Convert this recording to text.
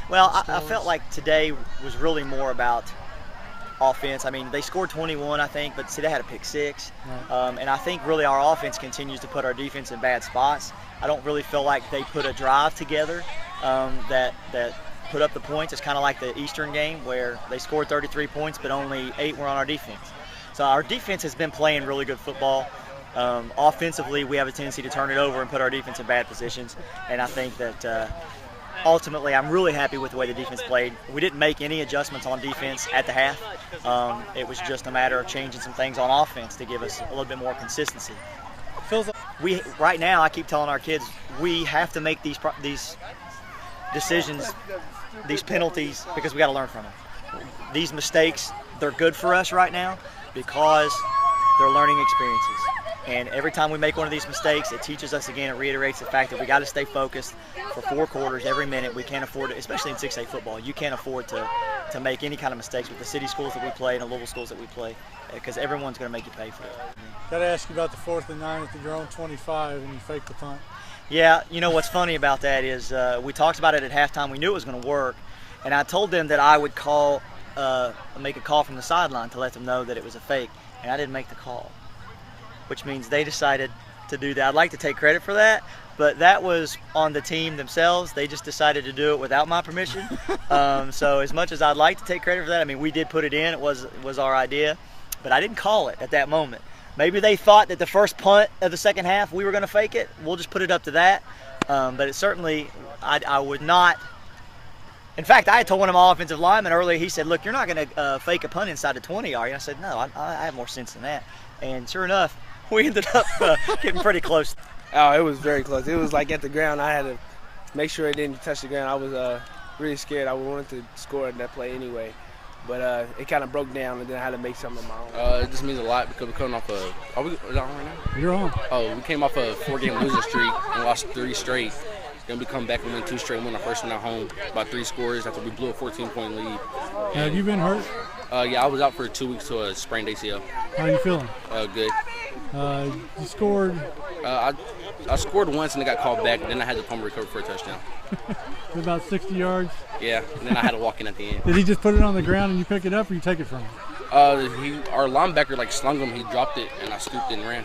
Well, I felt like today was really more about offense. I mean, they scored 21, I think, but see, they had a pick six. Right. And I think really our offense continues to put our defense in bad spots. I don't really feel like they put a drive together that put up the points. It's kind of like the Eastern game where they scored 33 points, but only 8 were on our defense. So our defense has been playing really good football. Offensively, we have a tendency to turn it over and put our defense in bad positions. And I think that ultimately, I'm really happy with the way the defense played. We didn't make any adjustments on defense at the half. It was just a matter of changing some things on offense to give us a little bit more consistency. Right now, I keep telling our kids, we have to make these decisions, these penalties, because we got to learn from them. These mistakes, they're good for us right now because they're learning experiences. And every time we make one of these mistakes, it teaches us again, it reiterates the fact that we got to stay focused for 4 quarters every minute. We can't afford it, especially in 6A football. You can't afford to make any kind of mistakes with the city schools that we play and the Louisville schools that we play, because everyone's going to make you pay for it. Got to ask you about the 4th and 9 at your own 25 and you faked the punt. Yeah, you know what's funny about that is we talked about it at halftime. We knew it was going to work, and I told them that I would make a call from the sideline to let them know that it was a fake, and I didn't make the call, which means they decided to do that. I'd like to take credit for that, but that was on the team themselves. They just decided to do it without my permission. So as much as I'd like to take credit for that, I mean, we did put it in. It was our idea, but I didn't call it at that moment. Maybe they thought that the first punt of the second half we were going to fake it. We'll just put it up to that. But it certainly, I would not. In fact, I had told one of my offensive linemen earlier, he said, look, you're not going to fake a punt inside the 20, are you? I said, no, I have more sense than that. And sure enough, we ended up getting pretty close. Oh, it was very close. It was like at the ground. I had to make sure it didn't touch the ground. I was really scared. I wanted to score in that play anyway. But it kind of broke down, and then I had to make something of my own. It just means a lot because we're coming off is that on right now? You're on. Oh, we came off a 4-game losing streak and lost 3 straight. Then we come back and win 2 straight, win our first one at home, about 3 scores after we blew a 14-point lead. Have you been hurt? Yeah, I was out for 2 weeks to a sprained ACL. How are you feeling? Good. You scored. I scored once and it got called back, and then I had to punt recover for a touchdown. About 60 yards. Yeah, and then I had to walk in at the end. Did he just put it on the ground and you pick it up, or you take it from him? Our linebacker slung him. He dropped it, and I scooped it and ran.